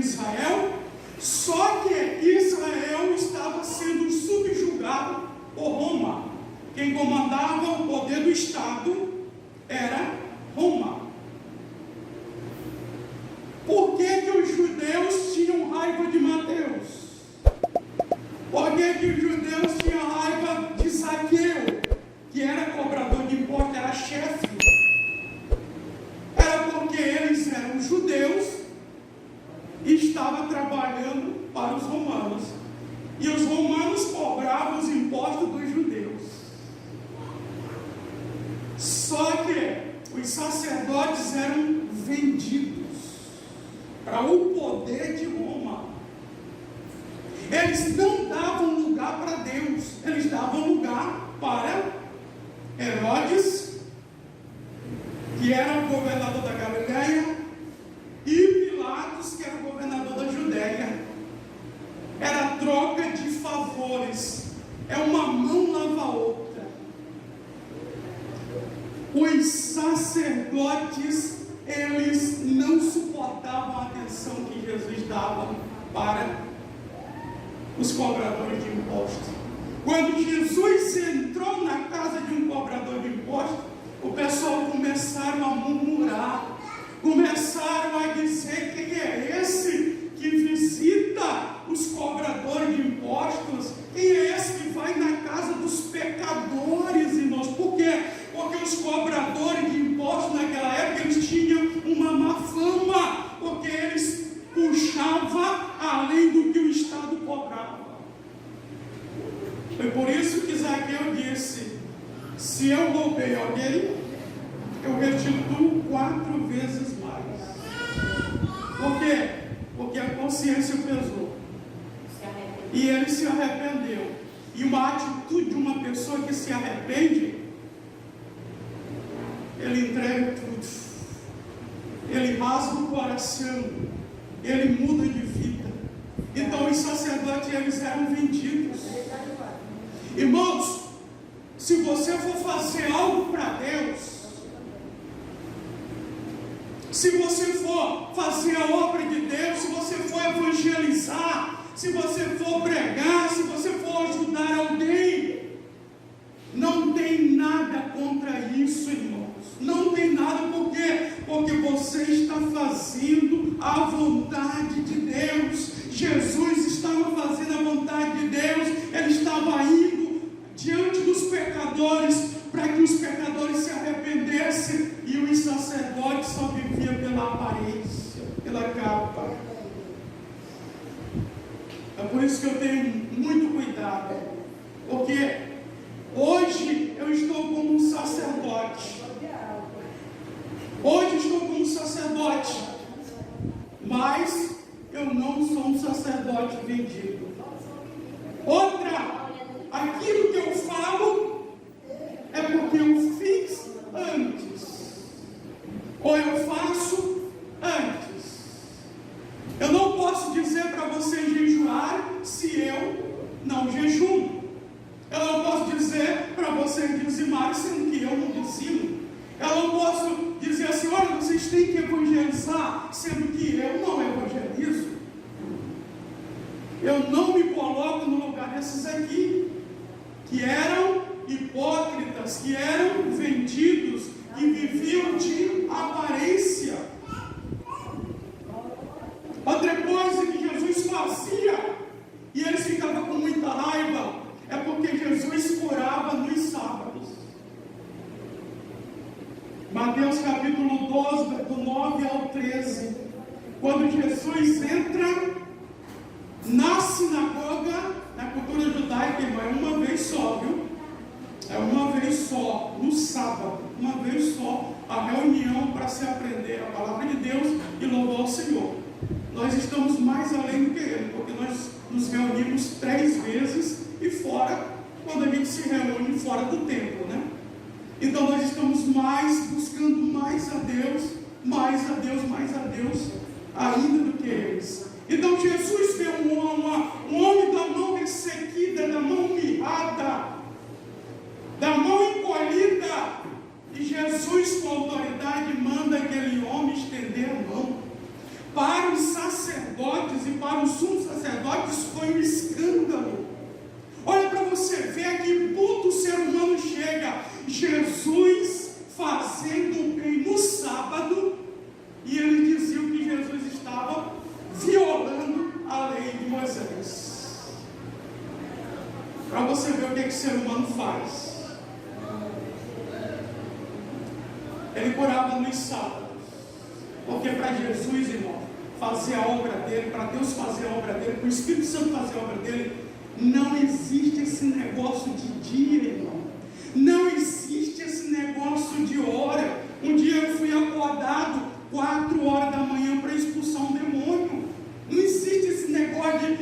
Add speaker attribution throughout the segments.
Speaker 1: Israel, só que Israel estava sendo subjugado por Roma. Quem comandava o poder do Estado era Roma. Por que que os judeus tinham raiva de Mateus? Por que que os judeus tinham raiva de Zaqueu, que era cobrador de imposto, era chefe? Era porque eles eram judeus e estavam trabalhando para os romanos. E os romanos cobravam os impostos dos judeus. Só que os sacerdotes eram vendidos para o poder de Roma. Eles não davam lugar para Deus, eles davam lugar para Herodes, que era o governador da Galileia, e Pilatos, que era o governador da Judéia. Era troca de favores, é uma mão lava a outra. Os sacerdotes, eles não suportavam a atenção que Jesus dava para os cobradores de impostos. Quando Jesus entrou na casa de um cobrador de impostos, o pessoal começaram a murmurar, começaram a dizer: quem é esse que visita os cobradores de impostos? Quem é esse que vai na casa dos pecadores, irmãos? Por quê? Porque os cobradores de impostos naquela época, eles tinham uma má fama, porque eles puxavam além do que o Estado cobrava. Foi por isso que Zaqueu disse: se eu roubei alguém, eu restituo 4 vezes mais. Por quê? Porque a consciência pesou. E ele se arrependeu. E uma atitude de uma pessoa que se arrepende, ele entrega tudo. Ele rasga o coração. Ele muda de vida. Então os sacerdotes, eles eram vendidos. Irmãos, se você for fazer algo para Deus, se você for fazer a obra de Deus, se você for evangelizar, se você for pregar, se você for ajudar alguém, não tem nada contra isso, irmãos. Não tem nada. Por quê? Porque você está fazendo a vontade de Deus. Jesus estava fazendo a vontade de Deus. Ele estava indo diante dos pecadores, para que os pecadores se arrependessem, e os sacerdotes só viviam pela aparência, pela capa. É por isso que eu tenho muito cuidado, porque hoje eu estou como um sacerdote. Hoje estou como um sacerdote, mas eu não sou um sacerdote vendido. Outra, aquilo que eu falo é porque eu fiz antes, ou eu faço antes. Eu não posso dizer para você jejuar se eu não jejuo. Eu não posso dizer para você dizimar sendo que eu não dizimo. Eu não posso dizer assim: olha, vocês têm que evangelizar, sendo que eu não evangelizo. Eu não me coloco no lugar desses aqui, que eram hipócritas, que eram vendidos, que viviam de aparência. Outra coisa que Jesus fazia, e eles ficavam com muita raiva, é porque Jesus curava nos sábados. Mateus capítulo 12, do 9 ao 13, quando Jesus entra na sinagoga, na cultura judaica, irmão, é uma vez só, viu? É uma vez só, no sábado, uma vez só, a reunião para se aprender a palavra de Deus e louvar o Senhor. Nós estamos mais além do que ele, porque nós nos reunimos 3 vezes e fora, quando a gente se reúne fora do templo, né? Então nós estamos buscando mais a Deus, mais a Deus, mais a Deus, ainda do que eles. Então Jesus vê um homem da mão ressequida, da mão mirrada, da mão encolhida, e Jesus, com autoridade, manda aquele homem estender a mão. Para os sacerdotes, ponto o ser humano chega? Jesus fazendo o bem no sábado, e ele dizia que Jesus estava violando a lei de Moisés. Para você ver o que o ser humano faz. Ele curava nos sábados, porque para Jesus, irmão, fazer a obra dele, para Deus fazer a obra dele, para o Espírito Santo fazer a obra dele, não existe esse negócio de dia, irmão. Não existe esse negócio de hora. Um dia eu fui acordado 4 horas da manhã para expulsar um demônio. Não existe esse negócio de,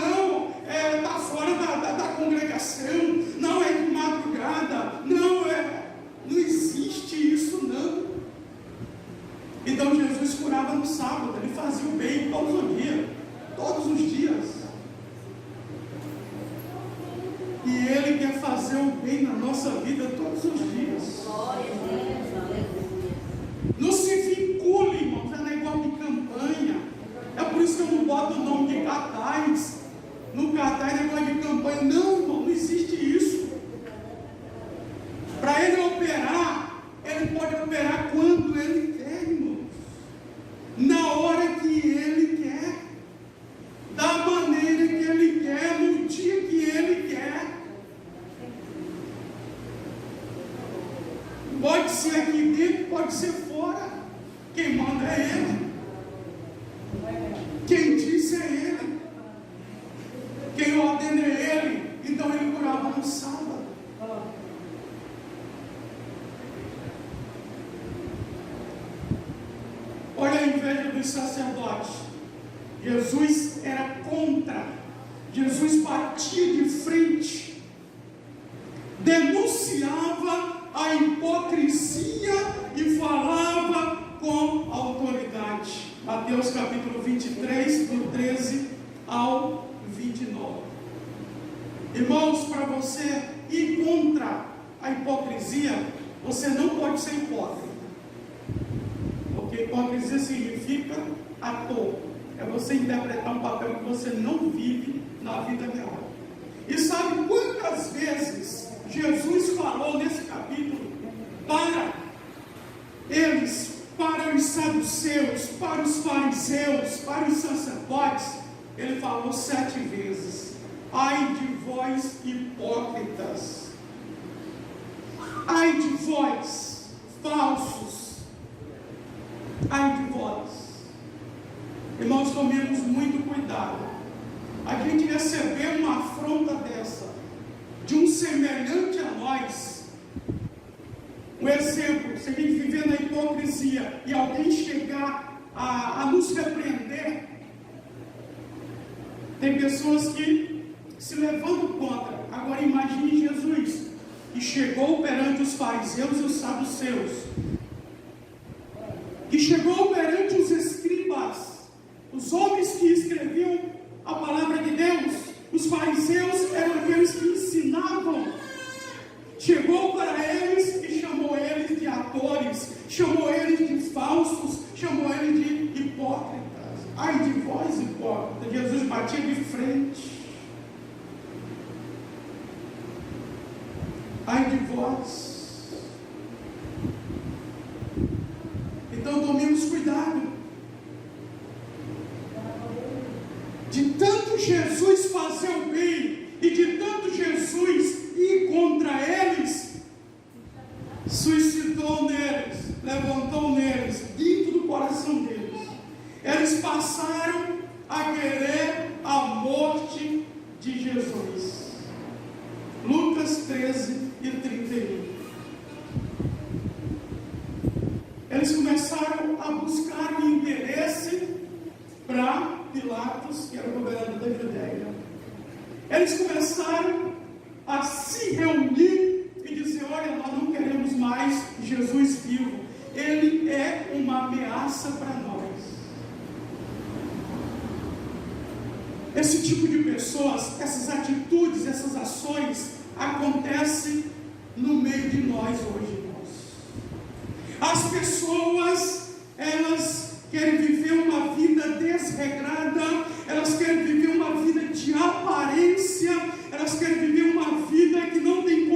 Speaker 1: não, está fora da congregação, não é de madrugada, não existe isso, não. Então Jesus curava no sábado, ele fazia o bem todos os dias. E ele quer fazer o bem na nossa vida todos os dias. Não se vincule, irmãos, é negócio de campanha. É por isso que eu não boto o nome de cartaz. No cartaz é negócio de campanha. Não, irmão, não existe isso. Para ele operar, ele pode operar quando ele quer, irmão. Na hora que ele quer. Da maneira que ele quer, no dia que ele quer. Pode ser aqui dentro, pode ser fora. Quem manda é ele. Quem disse é ele. Quem ordena é ele. Então ele curava no sábado. Olha a inveja dos sacerdotes. Jesus era contra. Jesus batia de frente. Denunciava a hipocrisia e falava com autoridade. Mateus capítulo 23, do 13 ao 29. Irmãos, para você ir contra a hipocrisia, você não pode ser hipócrita. Porque hipocrisia significa ator. É você interpretar um papel que você não vive na vida real. E sabe quantas vezes Jesus falou nesse capítulo para eles, para os saduceus, para os fariseus, para os sacerdotes? Ele falou 7 vezes: ai de vós hipócritas, ai de vós falsos, ai de vós. Irmãos, tomemos muito cuidado. A gente receber uma afronta dessa de um semelhante a nós. Um exemplo, se a gente viver na hipocrisia e alguém chegar a nos repreender, tem pessoas que se levantam contra. Agora imagine Jesus, que chegou perante os fariseus e os saduceus, que chegou perante os escribas, os homens que escreviam a palavra de Deus. Os fariseus eram aqueles que ensinavam. Chegou para eles e chamou eles de atores, chamou eles de falsos, chamou eles de hipócritas. Ai de vós, hipócritas. Jesus batia de frente. Ai de vós. Então tomemos cuidado. De tanto Jesus fazer o bem e de tanto Jesus ir contra eles, suscitou neles, levantou neles, dentro do coração deles. Eles passaram a querer a morte de Jesus. Lucas 13 e 31. Eles começaram a buscar o interesse para Pilatos, que era o governador da Judéia. Eles começaram a se reunir e dizer: olha, nós não queremos mais Jesus vivo. Ele é uma ameaça para nós. Esse tipo de pessoas, essas atitudes, essas ações acontecem no meio de nós hoje, irmãos. As pessoas, elas querem viver uma vida desregrada, elas querem viver uma vida de aparência, elas querem viver uma vida que não tem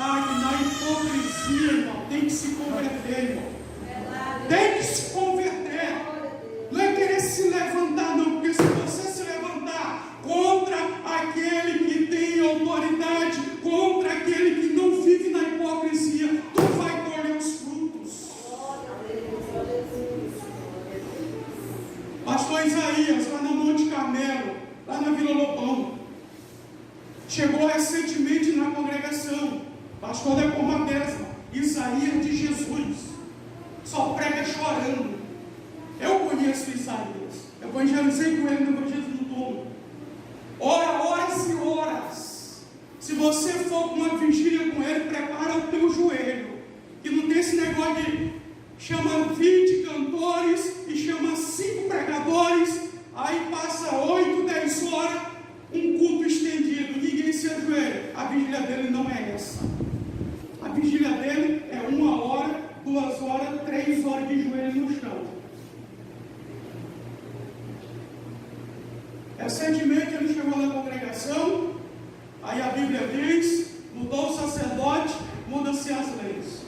Speaker 1: impiedade, na hipocrisia, irmão. Tem que se converter, irmão. Tem que se converter. Não é querer se levantar, não, porque se você se levantar contra aquele que tem autoridade, contra aquele que não vive na hipocrisia, tu vai colher os frutos. Pastor Isaías, lá no Monte Carmelo, lá na Vila Lobão, chegou recentemente na congregação, pastor da Comadeza, Isaías de Jesus, só prega chorando. Eu conheço Isaías, evangelizei com ele no Evangelho do Domo. Horas e horas. Se você for com uma vigília com ele, prepara o teu joelho, que não tem esse negócio de chama 20 cantores e chama 5 pregadores, aí passa 8, 10 horas, um culto estendido, ninguém se ajoelha. A vigília dele não é essa. A vigília dele é 1 hora, 2 horas, 3 horas de joelho no chão. Recentemente ele chegou na congregação, aí a Bíblia diz, mudou o sacerdote, muda-se as leis.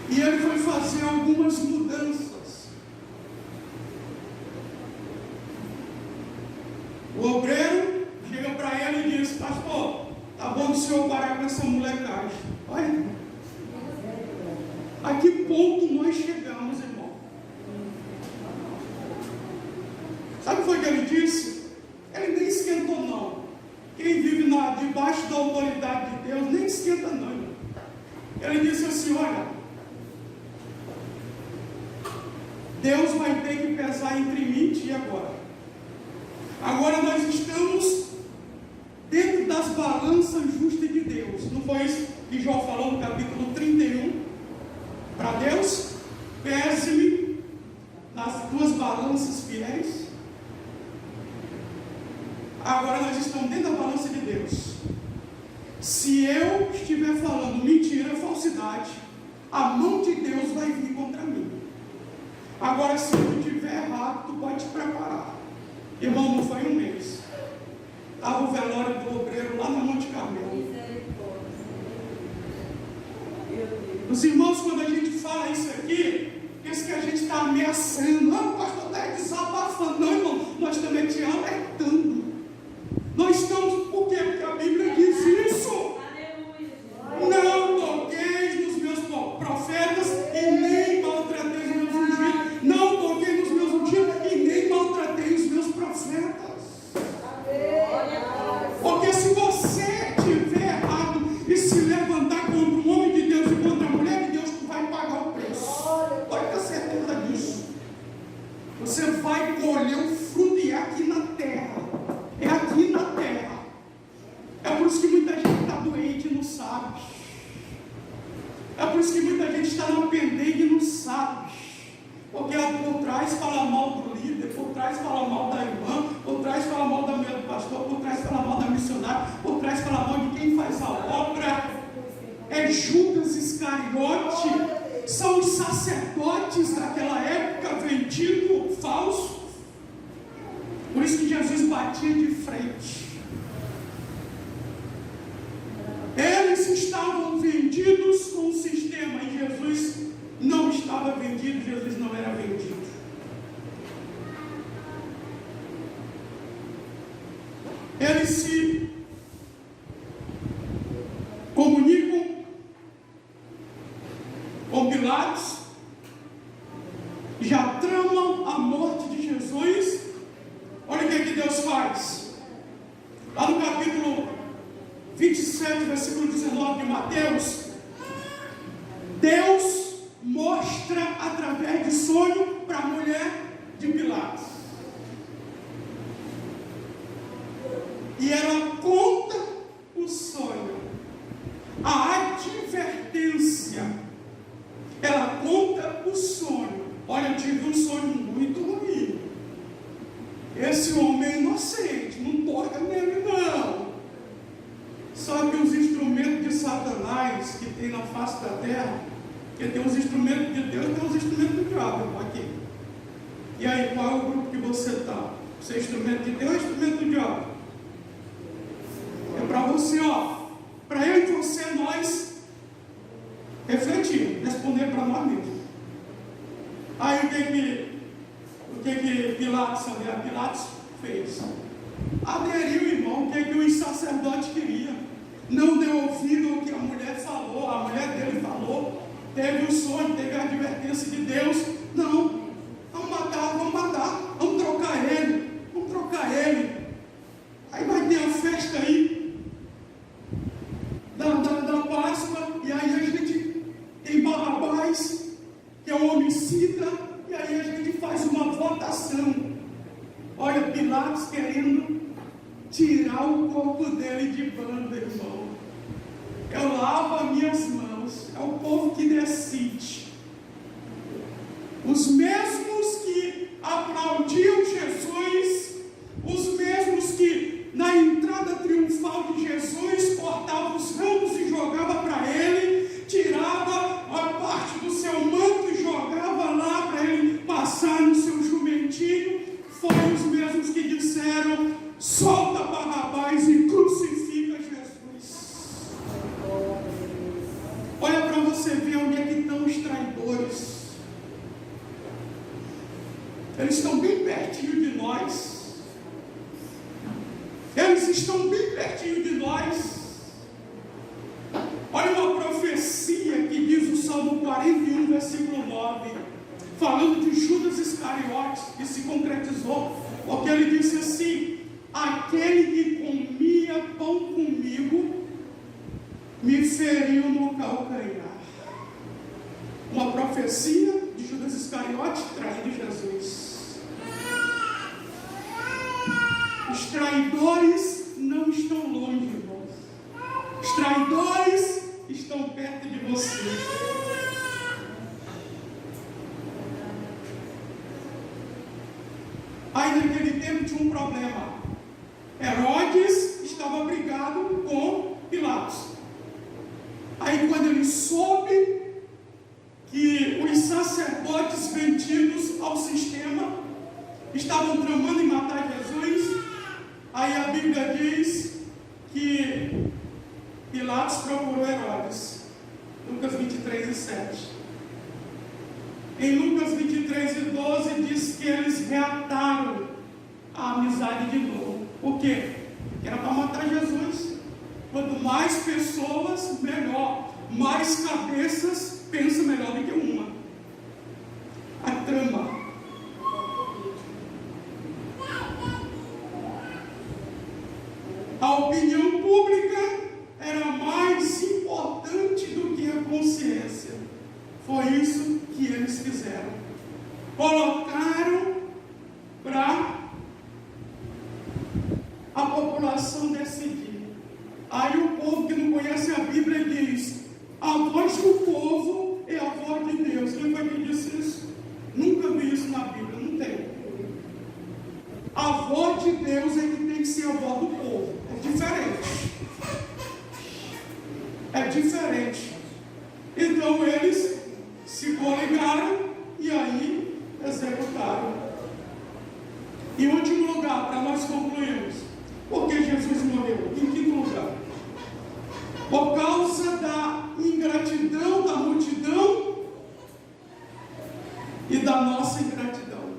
Speaker 1: E ele foi fazer algumas mudanças. O obreiro chega para ele e diz: pastor, tá bom o senhor parar com essa molecagem. Olha, a que ponto nós chegamos, irmão? Sabe o que foi que ele disse? Ele nem esquentou, não. Quem vive debaixo da autoridade de Deus nem esquenta, não, irmão. Ele disse assim: olha, Deus vai ter que pesar entre mim e ti agora. Agora nós estamos dentro das balanças justas de Deus. Não foi isso que João falou no capítulo 31? Para Deus, pese-me nas tuas balanças fiéis. Agora nós estamos dentro da balança de Deus. Se eu estiver falando mentira, falsidade, a mão de Deus vai vir contra mim. Agora, se eu estiver errado, tu pode te preparar. Irmão, não foi um mês. Estava o velório do obreiro lá no Monte Carmelo. Os irmãos, quando a gente fala isso aqui, pensa que a gente está ameaçando. Não, o pastor está desabafando. Não, irmão, nós também te alertando. Nós estamos, por quê? Porque a Bíblia diz isso. Não toqueis nos meus profetas e nem maltrateis os meus ungidos. Não toquei nos meus ungidos e nem maltratei os meus profetas. Porque se você estiver errado e se levantar contra um homem de Deus e contra a mulher de Deus, tu vai pagar o preço. Pode ter certeza disso. Você vai colher o fruto, e é aqui na terra. É aqui na terra. É por isso que muita gente está doente e não sabe. É por isso que muita gente está na pendengue e não sabe. Porque por trás fala mal do líder, por trás fala mal da irmã, por trás fala mal da mulher do pastor, por trás fala mal da missionária, por trás fala mal de quem faz a obra. É Judas Iscariote. São os sacerdotes daquela época vendido falso. Por isso que Jesus batia de frente. Eles estavam vendidos com o sistema e Jesus não estava vendido, Jesus não era vendido. Eles se comunicam com Pilatos, já tramam a morte de Jesus. Olha o que é que Deus faz. Lá no capítulo 27, versículo 19 de Mateus, Deus mostra através de sonho para a mulher de Pilatos. E ela conta o sonho, a advertência. Ela conta o sonho. Olha, eu tive um sonho muito ruim. Esse homem é inocente, não toca nele não. Só que os instrumentos de Satanás que tem na face da terra, porque tem os instrumentos de Deus e tem os instrumentos do diabo aqui. E aí, qual é o grupo que você está? Você é instrumento de Deus ou instrumento do diabo? É para responder para nós mesmos. Aí o que Pilatos fez? Aderiu, irmão, o que os sacerdotes queriam. Não deu ouvido ao que a mulher falou, a mulher dele falou. Teve o sonho, teve a advertência de Deus. Não, vamos matar, vamos trocar ele. Aí vai ter a festa aí da Páscoa, e aí a gente tem Barrabás, que é um homicida, e aí a gente faz uma votação. Olha, Pilatos querendo tirar o corpo dele de banda, irmão. Eu lavo as minhas mãos, é o povo que decide. Os mesmos que aplaudiam Jesus, os mesmos que na entrada triunfal de Jesus cortavam os ramos e jogavam para ele, tirava a parte do seu manto e jogava lá para ele passar no seu jumentinho, foram os mesmos que disseram: solta Barrabás e crucifica Jesus. Olha para você ver onde é que estão os traidores. Eles estão bem pertinho de nós. Eles estão bem pertinho de nós. Olha uma profecia que diz o Salmo 41, versículo 9, falando de Judas Iscariotes, que se concretizou, porque ele disse assim: aquele que comia pão comigo me feriu no calcanhar. Uma profecia de Judas Iscariotes traindo Jesus. Os traidores não estão longe, irmãos. Os traidores estão perto de você. Aí naquele tempo tinha um problema. Herodes estava brigado com Pilatos. Aí quando ele soube que os sacerdotes vendidos ao sistema estavam tramando em matar Jesus, aí a Bíblia diz que Pilatos procurou Herodes. Lucas 23 e 7. Em Lucas 23 e 12 diz que eles reataram a amizade de novo. Por quê? Porque era para matar Jesus. Quanto mais pessoas, melhor. Mais cabeças, pensa melhor do que uma. A trama. A opinião pública era mais importante do que a consciência. Foi isso que eles fizeram. Colocaram para a população decidir. Aí o povo que não conhece a Bíblia diz: a voz do povo é a voz de Deus. Quem foi que disse isso? Nunca vi isso na Bíblia, não tem. A voz de Deus é que tem que ser a voz do povo. É diferente. É diferente. Então eles se coligaram e aí executaram. Em último lugar, para nós concluirmos, por que Jesus morreu? Em quinto lugar, por causa da ingratidão da multidão e da nossa ingratidão.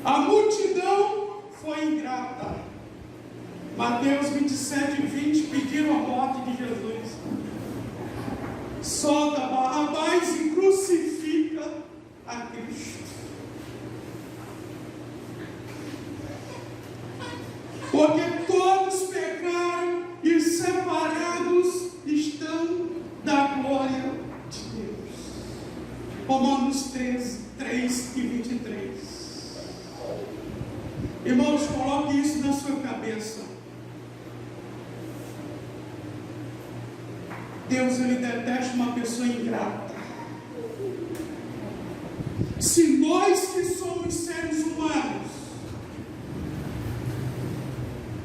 Speaker 1: A multidão foi ingrata. Mateus 27 e 20 pediram a morte de Jesus. Solta Barrabás e crucifica a Cristo. Porque todos pecaram e separados estão da glória de Deus. Romanos 3 e 23. Irmãos, coloque isso na sua cabeça. Deus, ele detesta uma pessoa ingrata. Se nós que somos seres humanos,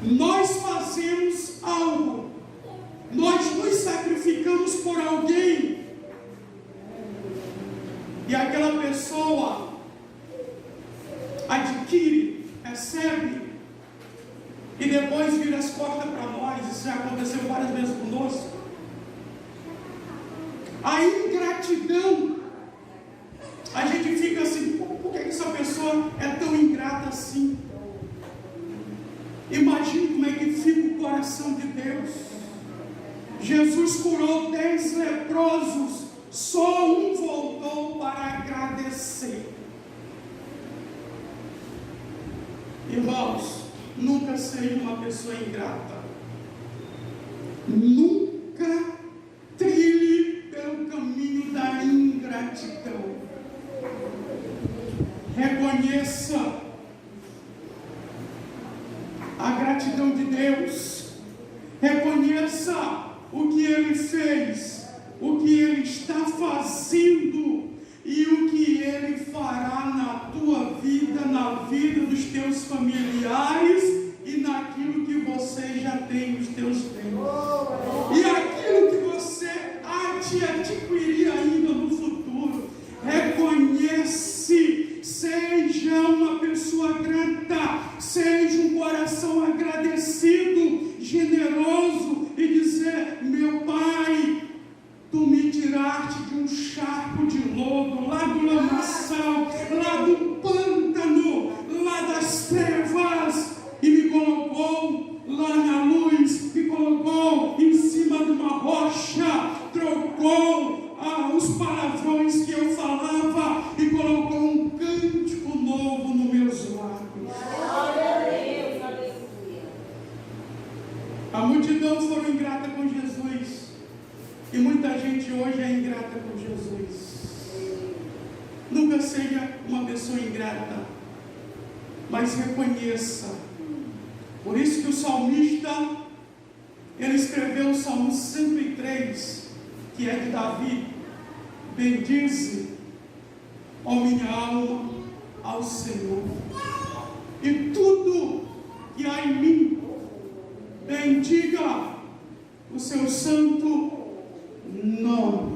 Speaker 1: nós fazemos algo, nós nos sacrificamos por alguém, e aquela pessoa adquire, recebe, e depois vira as costas para nós. Isso já aconteceu várias vezes conosco. A ingratidão. A gente fica assim, por que essa pessoa é tão ingrata assim? Imagine como é que fica o coração de Deus. Jesus curou 10 leprosos, só um voltou para agradecer. Irmãos, nunca seja uma pessoa ingrata. Nunca trilhe pelo caminho da ingratidão. Reconheça a gratidão de Deus. Reconheça o que Ele fez, o que Ele está fazendo e o que Ele fará na tua vida, na vida dos teus familiares e naquilo que você já tem nos teus bens. E aquilo que você há de adquirir ainda no futuro. Reconhece, seja uma pessoa grata, seja um coração agradecido, generoso e dizer: meu Pai, Tu me tiraste de um charco de lodo, lá do lamaçal, lá do pântano, lá das trevas, e me colocou lá na luz, me colocou em cima de uma rocha, trocou os palavrões que eu falava e colocou um cântico novo nos meus lábios. A multidão foram ingrata com Jesus. E muita gente hoje é ingrata com Jesus. Nunca seja uma pessoa ingrata, mas reconheça. Por isso que o salmista, ele escreveu o Salmo 103, que é de Davi: bendize, ó minha alma, ao Senhor, e tudo que há em mim, bendiga o seu santo nome.